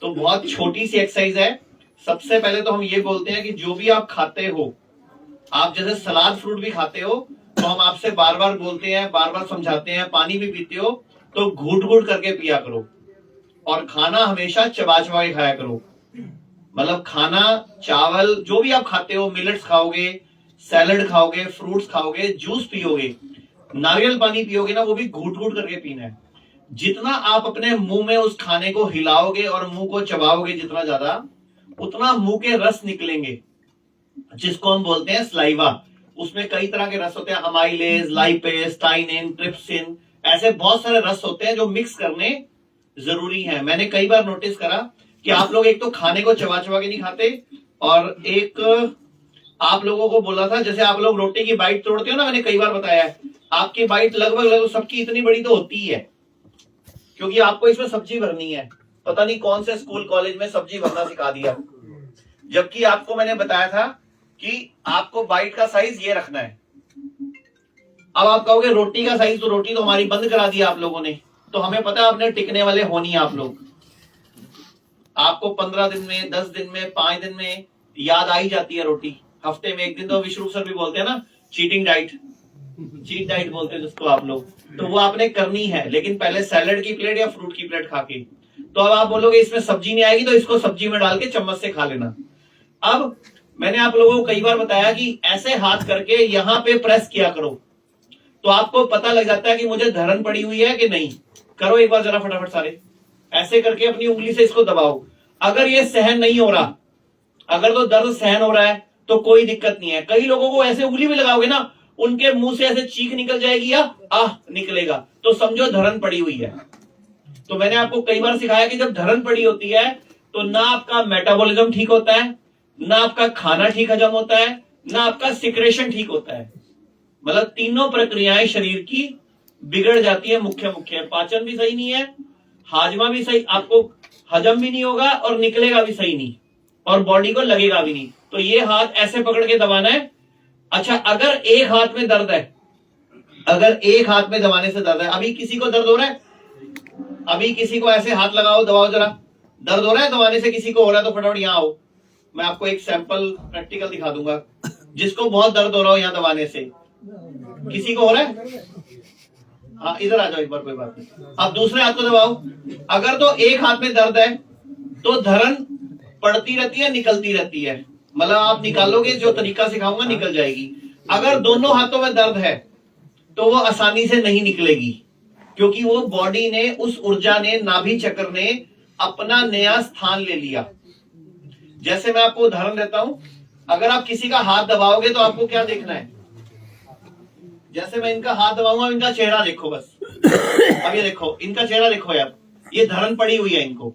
तो बहुत छोटी सी एक्सरसाइज है। सबसे पहले तो हम ये बोलते हैं कि जो भी आप खाते हो, आप जैसे सलाद फ्रूट भी खाते हो, तो हम आपसे बार बार बोलते हैं, बार बार समझाते हैं, पानी भी पीते हो तो घूट घूट करके पिया करो, और खाना हमेशा चबा चबा के खाया करो। मतलब खाना, चावल, जो भी आप खाते हो, मिलेट्स खाओगे, सैलड खाओगे, फ्रूट्स खाओगे, जूस पियोगे, नारियल पानी पियोगे ना, वो भी घूट घूट करके पीना है। जितना आप अपने मुंह में उस खाने को हिलाओगे और मुंह को चबाओगे जितना ज्यादा, उतना मुंह के रस निकलेंगे, जिसको हम बोलते हैं स्लाइवा। उसमें कई तरह के रस होते हैं, अमाइलेज, लाइपेज, टाइनिन, ट्रिप्सिन, ऐसे बहुत सारे रस होते हैं जो मिक्स करने जरूरी है। मैंने कई बार नोटिस करा कि आप लोग एक तो खाने को चबा चबा के नहीं खाते, और एक आप लोगों को बोला था, जैसे आप लोग रोटी की बाइट तोड़ते हो ना, मैंने कई बार बताया है, आपकी बाइट लगभग सबकी इतनी बड़ी तो होती ही है, क्योंकि आपको इसमें सब्जी भरनी है। पता नहीं कौन से स्कूल कॉलेज में सब्जी भरना सिखा दिया, जबकि आपको मैंने बताया था कि आपको बाइट का साइज ये रखना है। अब आप कहोगे रोटी का साइज, तो रोटी तो हमारी बंद करा दी आप लोगों ने, तो हमें पता है आपने टिकने वाले होनी है आप लोग। आपको 15 दिन में, 10 दिन में, 5 दिन में याद आ ही जाती है रोटी। हफ्ते में 1 दिन तो विश्वरूप सर भी बोलते हैं ना चीटिंग डाइट, चीट डाइट बोलते हैं जिसको आप लोग, तो वो आपने करनी है, लेकिन पहले सैलड की प्लेट या फ्रूट की प्लेट खा के। तो अब आप बोलोगे इसमें सब्जी नहीं आएगी, तो इसको सब्जी में डाल के चम्मच से खा लेना। अब मैंने आप लोगों को कई बार बताया कि ऐसे हाथ करके यहां पे प्रेस किया करो, तो आपको पता लग जाता है कि मुझे धरन पड़ी हुई है कि नहीं। करो एक बार जरा फटाफट सारे, ऐसे करके अपनी उंगली से इसको दबाओ। अगर ये सहन नहीं हो रहा, अगर तो दर्द सहन हो रहा है तो कोई दिक्कत नहीं है। कई लोगों को ऐसे उंगली भी लगाओगे ना, उनके मुंह से ऐसे चीख निकल जाएगी या आह निकलेगा, तो समझो धरन पड़ी हुई है। तो मैंने आपको कई बार सिखाया कि जब धरन पड़ी होती है तो ना आपका मेटाबॉलिज्म ठीक होता है, ना आपका खाना ठीक हजम होता है, ना आपका सिक्रेशन ठीक होता है। मतलब तीनों प्रक्रियाएं शरीर की बिगड़ जाती है। मुख्य पाचन भी सही नहीं है, हाजमा भी सही, आपको हजम भी नहीं होगा और निकलेगा भी सही नहीं, और बॉडी को लगेगा भी नहीं। तो ये हाथ ऐसे पकड़ के दबाना है। अच्छा, अगर एक हाथ में दर्द है, अगर एक हाथ में दबाने से दर्द है, अभी किसी को दर्द हो रहा है? अभी किसी को ऐसे हाथ लगाओ, दबाओ जरा, दर्द हो रहा है दबाने से? किसी को हो रहा है तो फटाफट यहाँ आओ, मैं आपको एक सैंपल प्रैक्टिकल दिखा दूंगा। जिसको बहुत दर्द हो रहा हो यहाँ दबाने से, किसी को हो रहा है? हाँ, इधर आ जाओ एक बार, कोई बात नहीं। अब दूसरे हाथ को दबाओ। अगर तो एक हाथ में दर्द है तो धरन पड़ती रहती है, निकलती रहती है, मतलब आप निकालोगे, जो तरीका सिखाऊंगा निकल जाएगी। अगर दोनों हाथों में दर्द है तो वो आसानी से नहीं निकलेगी, क्योंकि वो बॉडी ने, उस ऊर्जा ने, नाभि चक्र ने अपना नया स्थान ले लिया। जैसे मैं आपको उदाहरण देता हूं, अगर आप किसी का हाथ दबाओगे तो आपको क्या देखना है? जैसे मैं इनका हाथ दबाऊंगा, इनका चेहरा देखो बस। अब ये देखो, इनका चेहरा देखो यार, ये धरन पड़ी हुई है इनको।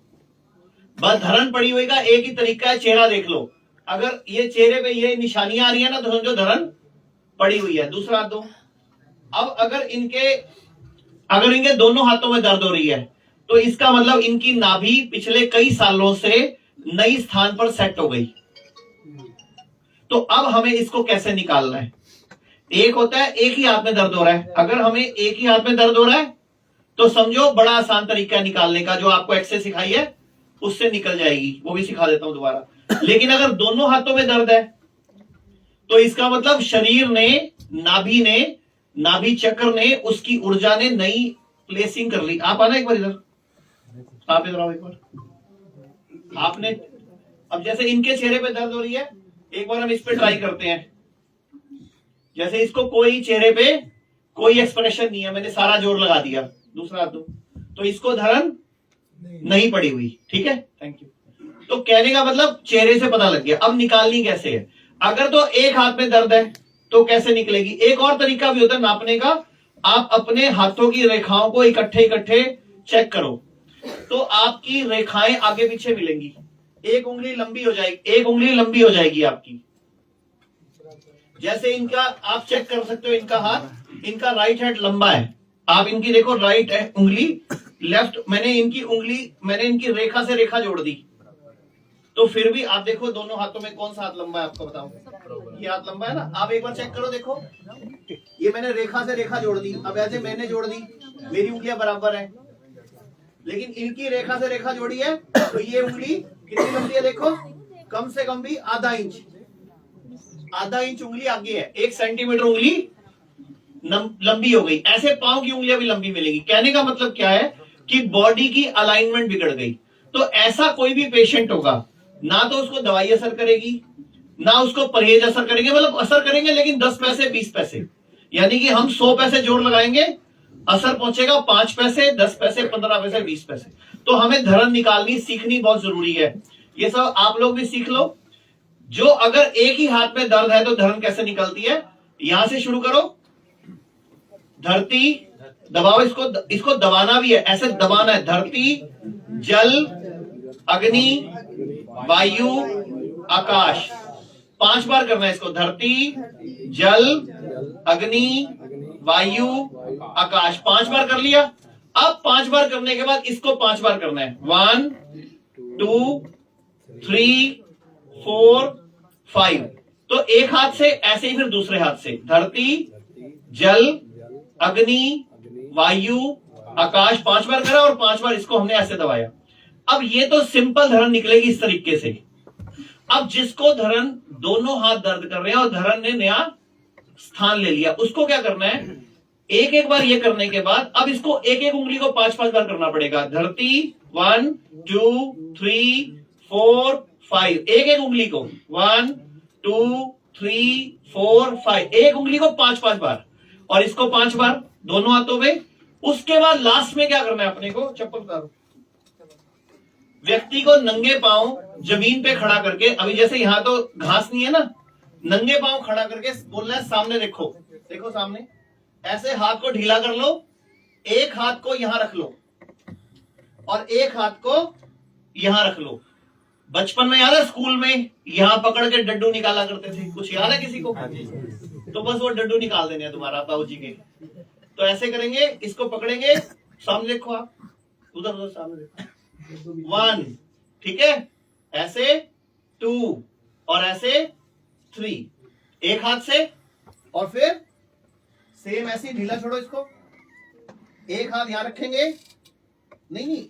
बस धरन पड़ी हुई का एक ही तरीका है, चेहरा देख लो। अगर ये चेहरे पे ये निशानियां आ रही है ना, तो समझो धरन पड़ी हुई है। दूसरा हाथ दो। अब अगर इनके दोनों हाथों में दर्द हो रही है, तो इसका मतलब इनकी नाभि पिछले कई सालों से नई स्थान पर सेट हो गई। तो अब हमें इसको कैसे निकालना है? एक होता है एक ही हाथ में दर्द हो रहा है, अगर हमें एक ही हाथ में दर्द हो रहा है तो समझो बड़ा आसान तरीका है निकालने का, जो आपको एक्सरसाइज सिखाई है उससे निकल जाएगी, वो भी सिखा देता हूं दोबारा। लेकिन अगर दोनों हाथों में दर्द है तो इसका मतलब शरीर ने, नाभि चक्र ने, उसकी ऊर्जा ने नई प्लेसिंग कर ली। आप आना एक बार इधर, आप इधर आओ एक बार। आपने अब जैसे इनके चेहरे पे दर्द हो रही है, एक बार हम इस पे ट्राई करते हैं। जैसे इसको कोई चेहरे पे कोई एक्सप्रेशन नहीं है, मैंने सारा जोर लगा दिया। दूसरा हाथ दो, तो इसको धरन नहीं पड़ी हुई। ठीक है, थैंक यू। तो कहने का मतलब चेहरे से पता लग गया। अब निकालनी कैसे है? अगर तो एक हाथ में दर्द है तो कैसे निकलेगी? एक और तरीका भी होता है नापने का। आप अपने हाथों की रेखाओं को इकट्ठे चेक करो, तो आपकी रेखाएं आगे पीछे मिलेंगी। एक उंगली लंबी हो जाएगी आपकी। जैसे इनका आप चेक कर सकते हो, इनका हाथ, इनका राइट हैंड लंबा है। आप इनकी देखो, राइट है उंगली, लेफ्ट, मैंने इनकी रेखा से रेखा जोड़ दी, तो फिर भी आप देखो दोनों हाथों में कौन सा हाथ लंबा है, आपको बताऊं? ये हाथ लंबा है ना। आप एक बार चेक करो, देखो ये मैंने रेखा से रेखा जोड़ दी। अब ऐसे मैंने जोड़ दी, मेरी उंगलियां बराबर है, लेकिन इनकी रेखा से रेखा जोड़ी है, तो ये उंगली कितनी लंबी है? देखो, कम से कम भी आधा इंच उंगली आगे है। 1 सेंटीमीटर उंगली लंबी हो गई। ऐसे पांव की उंगलियां भी लंबी मिलेगी। कहने का मतलब क्या है कि बॉडी की अलाइनमेंट बिगड़ गई। तो ऐसा कोई भी पेशेंट होगा, ना तो उसको दवाई असर करेगी, ना उसको परहेज असर करेंगे, मतलब असर करेंगे लेकिन 10 पैसे 20 पैसे, यानी कि हम 100 पैसे जोर लगाएंगे, असर पहुंचेगा 5 पैसे, 10 पैसे, 15 पैसे, 20 पैसे। तो हमें धरन निकालनी सीखनी बहुत जरूरी है। ये सब आप लोग भी सीख लो। जो अगर एक ही हाथ में दर्द है तो धरन कैसे निकलती है, यहां से शुरू करो। धरती दबाओ, इसको दबाना भी है, ऐसे दबाना है। धरती, जल, अग्नि, वायु, आकाश। 5 बार करना है इसको। धरती, जल, अग्नि, वायु, आकाश। 5 बार कर लिया। अब 5 बार करने के बाद इसको 5 बार करना है। 1 2 3 4 5। तो एक हाथ से ऐसे ही, फिर दूसरे हाथ से धरती, जल, अग्नि, वायु, आकाश 5 बार करा और 5 बार इसको हमने ऐसे दबाया। अब ये तो सिंपल धरन निकलेगी इस तरीके से। अब जिसको धरन दोनों हाथ दर्द कर रहे हैं और धरन ने नया स्थान ले लिया, उसको क्या करना है, एक एक बार ये करने के बाद अब इसको एक एक उंगली को 5-5 बार करना पड़ेगा। धरती 1 2 3 4 5, एक एक उंगली को 1 2 3 4 5, एक उंगली को 5-5 बार और इसको 5 बार दोनों हाथों में। उसके बाद लास्ट में क्या करना है, अपने को चप्पल उतारो, व्यक्ति को नंगे पांव जमीन पे खड़ा करके, अभी जैसे यहां तो घास नहीं है ना, नंगे पांव खड़ा करके बोलना है सामने देखो, देखो सामने, ऐसे हाथ को ढीला कर लो, एक हाथ को यहां रख लो और एक हाथ को यहां रख लो। बचपन में याद है स्कूल में यहां पकड़ के डड्डू निकाला करते थे, कुछ याद है किसी को? तो बस वो डड्डू निकाल देने हैं तुम्हारा बाबूजी के। तो ऐसे करेंगे, इसको पकड़ेंगे, सामने देखो आप, उधर उधर सामने देखो, 1, ठीक है, ऐसे 2 और ऐसे 3, एक हाथ से, और फिर सेम ऐसे ढीला छोड़ो इसको, एक हाथ यहां रखेंगे, नहीं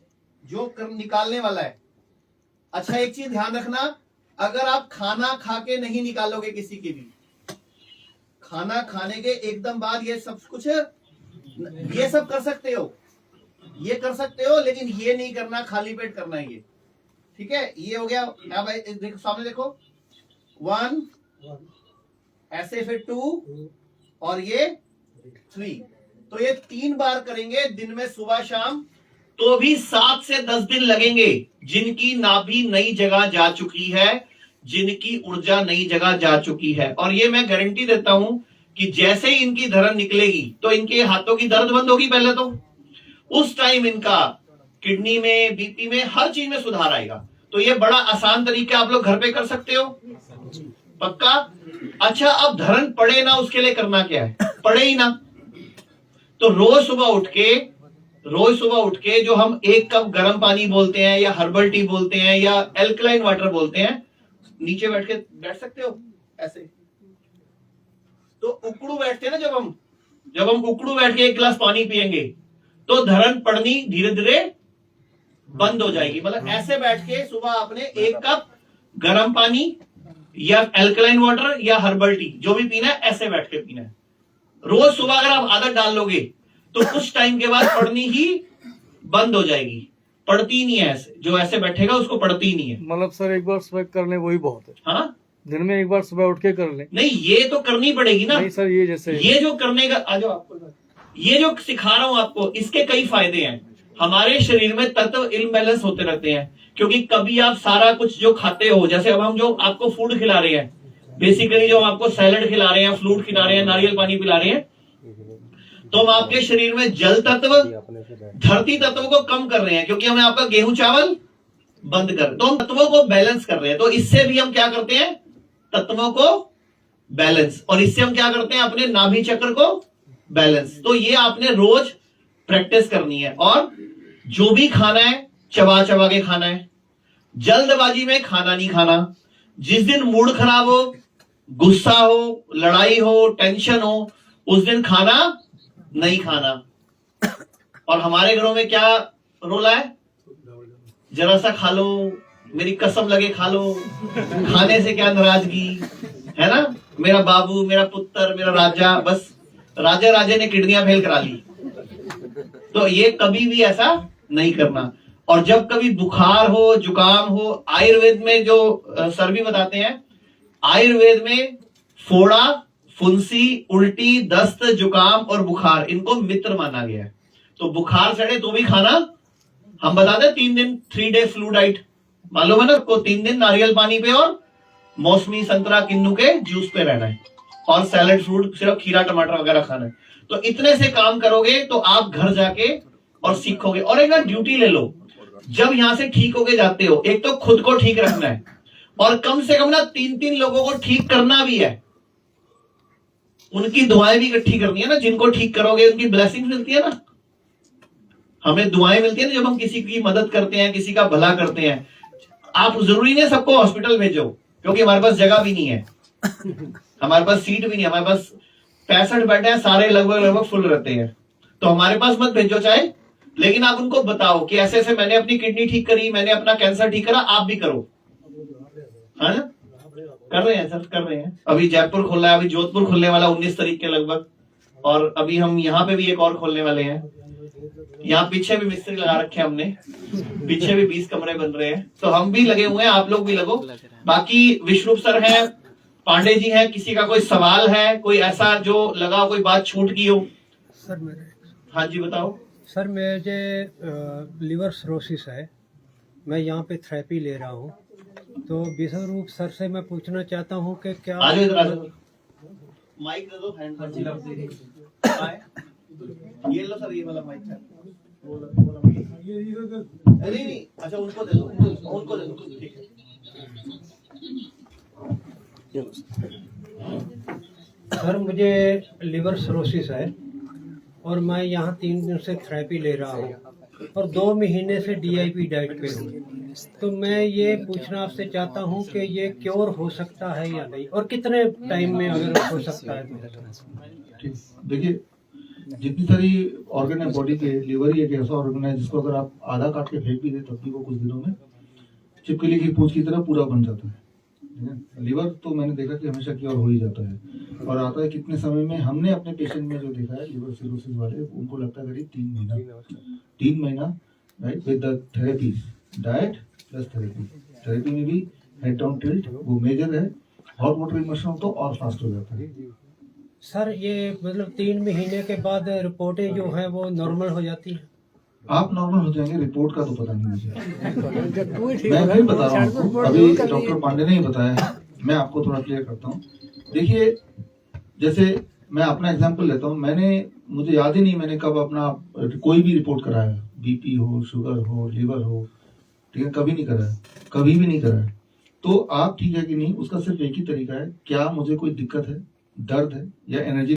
जो निकालने वाला है। अच्छा एक चीज ध्यान रखना, अगर आप खाना खा के नहीं निकालोगे किसी के भी, खाना खाने के एकदम बाद ये सब कुछ, ये सब कर सकते हो, ये कर सकते हो, लेकिन ये नहीं करना, खाली पेट करना है ये, ठीक है। ये हो गया। अब देखो सामने देखो, 1 ऐसे, फिर 2 और ये 3, तो ये 3 बार करेंगे दिन में, सुबह शाम, तो भी 7 से 10 दिन लगेंगे। जिनकी नाभि नई जगह जा चुकी है, जिनकी ऊर्जा नई जगह जा चुकी है, और ये मैं गारंटी देता हूं कि जैसे ही इनकी धड़न निकलेगी तो इनके हाथों की दर्द बंद होगी पहले तो, उस टाइम इनका किडनी में, बीपी में, हर चीज में सुधार आएगा। तो ये बड़ा आसान तरीका आप लोग घर पे कर सकते हो, पक्का। अच्छा अब धड़न पड़े ना, उसके लिए करना क्या है, पड़े ही ना, तो रोज सुबह उठ के जो हम 1 कप गर्म पानी बोलते हैं, या हर्बल टी बोलते हैं, या एल्कलाइन वाटर बोलते हैं, नीचे बैठ सकते हो ऐसे। तो उकड़ू बैठते हैं ना, जब हम उकड़ू बैठ के 1 गिलास पानी पिएंगे तो धड़न पड़नी धीरे धीरे बंद हो जाएगी। मतलब ऐसे बैठ के सुबह आपने 1 कप गर्म पानी या एल्कलाइन वाटर या हर्बल टी जो भी पीना है, ऐसे बैठ के पीना है। रोज सुबह अगर आप आदत डाल लोगे तो कुछ टाइम के बाद पढ़नी ही बंद हो जाएगी, पढ़ती नहीं है, ऐसे जो ऐसे बैठेगा उसको पढ़ती ही नहीं है। मतलब सर एक बार सुबह कर ले वही बहुत है। हाँ, दिन में एक बार सुबह उठ के कर ले। नहीं ये तो करनी पड़ेगी ना। नहीं सर, ये जैसे ये जो करने का, आ जाओ आपको ये जो सिखा रहा हूं आपको, इसके कई फायदे हैं। हमारे शरीर में तत्व इम्बैलेंस होते रहते हैं, क्योंकि कभी आप सारा कुछ जो खाते हो, जैसे अब हम जो आपको फूड खिला रहे हैं, बेसिकली जो हम आपको सैलड खिला रहे हैं, फ्रूट खिला रहे हैं, नारियल पानी पिला रहे हैं, तो हम आपके शरीर में जल तत्व, धरती तत्व को कम कर रहे हैं, क्योंकि हमें आपका गेहूं चावल बंद कर, तो हम तत्वों को बैलेंस कर रहे हैं। तो इससे भी हम क्या करते हैं, तत्वों को बैलेंस, और इससे हम क्या करते हैं, अपने नाभि चक्र को बैलेंस। तो ये आपने रोज प्रैक्टिस करनी है। और जो भी खाना है चबा चबा के खाना है, जल्दबाजी में खाना नहीं खाना। जिस दिन मूड खराब हो, गुस्सा हो, लड़ाई हो, टेंशन हो, उस दिन खाना नहीं खाना। और हमारे घरों में क्या रोला है, जरा सा खा लो, मेरी कसम लगे खा लो, खाने से क्या नाराजगी है ना, मेरा बाबू, मेरा पुत्र, मेरा राजा, बस राजा ने किडनियां फेल करा ली। तो ये कभी भी ऐसा नहीं करना। और जब कभी बुखार हो, जुकाम हो, आयुर्वेद में जो सर भी बताते हैं, आयुर्वेद में फोड़ा, फुंसी, उल्टी, दस्त, जुकाम और बुखार, इनको मित्र माना गया है। तो बुखार चढ़े तो भी खाना, हम बताते हैं 3 दिन 3 डे फ्लू डाइट, मालूम है ना आपको, 3 दिन नारियल पानी पे और मौसमी, संतरा, किन्नू के जूस पे रहना है, और सैलेड फ्रूट, सिर्फ खीरा टमाटर वगैरह खाना है। तो इतने से काम करोगे तो आप घर जाके और सीखोगे। और एक बार ड्यूटी ले लो, जब यहां से ठीक होके जाते हो, एक तो खुद को ठीक रखना है, और कम से कम ना 3-3 लोगों को ठीक करना भी है। उनकी दुआएं भी इकट्ठी करनी है ना, जिनको ठीक करोगे उनकी ब्लेसिंग मिलती है ना, हमें दुआएं मिलती है ना जब हम किसी की मदद करते हैं, किसी का भला करते हैं। आप जरूरी नहीं सबको हॉस्पिटल भेजो, क्योंकि हमारे पास जगह भी नहीं है, हमारे पास सीट भी नहीं है, हमारे पास 65 बेड हैं, सारे लगभग फुल रहते हैं। तो हमारे पास मत भेजो चाहे, लेकिन आप उनको बताओ कि ऐसे ऐसे मैंने अपनी किडनी ठीक करी, मैंने अपना कैंसर ठीक करा, आप भी करो, है ना। कर रहे हैं सर, कर रहे हैं। अभी जयपुर खुला है, अभी जोधपुर खुलने वाला 19 तारीख के लगभग, और अभी हम यहाँ पे भी एक और खोलने वाले हैं। यहाँ पीछे भी मिस्त्री लगा रखे हैं हमने, पीछे भी 20 कमरे बन रहे हैं, तो हम भी लगे हुए हैं, आप लोग भी लगो। बाकी विश्वरूप सर हैं, पांडे जी हैं, किसी का कोई सवाल है, कोई ऐसा जो लगा कोई बात छूट गई हो? सर मेरे हाँ जी बताओ। सर मुझे लिवर सिरोसिस है, मैं यहाँ पे थेरेपी ले रहा हूँ, तो विश्वरूप सर से मैं पूछना चाहता हूँ कि क्या आ जाओ इधर, आ जाओ, माइक दे दो, हैंड ये लो सर, ये वाला माइक है। नहीं नहीं, अच्छा उनको दे दो, उनको दे दो, ठीक है। सर मुझे लिवर सिरोसिस है और मैं यहाँ 3 दिन से थेरेपी ले रहा हूँ और 2 महीने से DIP डाइट पे हूँ, तो मैं ये पूछना आपसे चाहता हूँ कि ये क्योर हो सकता है या नहीं, और कितने टाइम में अगर हो सकता है तो। ठीक, देखिए जितनी सारी ऑर्गन है बॉडी के, लिवर ही एक ऐसा ऑर्गन है जिसको अगर आप आधा काट के फेंक भी दे तब भी वो कुछ दिनों में छिपकली की पूंछ की तरह पूरा बन जाता है। ठीक है, लिवर तो मैंने देखा कि हमेशा क्योर हो ही जाता है, और आता है कितने समय में। हमने अपने पेशेंट में जो देखा है लिवर सिरोसिस वाले, उनको लगता है करीब 3 महीना right, with the therapy, diet plus therapy में भी हेड डाउन टिल्ट वो मेजर है। हॉट वाटर इमर्शन तो और फास्ट हो जाता है। सर ये मतलब 3 महीने के बाद रिपोर्टें जो है वो नॉर्मल हो जाती है? आप नॉर्मल हो जाएंगे, रिपोर्ट का तो पता नहीं मुझे, जब तू ही ठीक मैं होगा, फिर बता रहा रिपोर्ट हूँ, अभी कर दी। डॉक्टर पांडे ने ही बताया है, मैं आपको थोड़ा क्लियर करता हूँ। देखिए जैसे मैं अपना एग्जांपल लेता हूँ, मुझे याद ही नहीं मैंने कब अपना कोई भी रिपोर्ट कराया, BP हो, शुगर हो, लिवर हो, ठीक है, कभी नहीं कराया, कभी भी नहीं कराया। तो आप ठीक है कि नहीं, उसका सिर्फ एक ही तरीका है, क्या मुझे कोई दिक्कत है, दर्द है या एनर्जी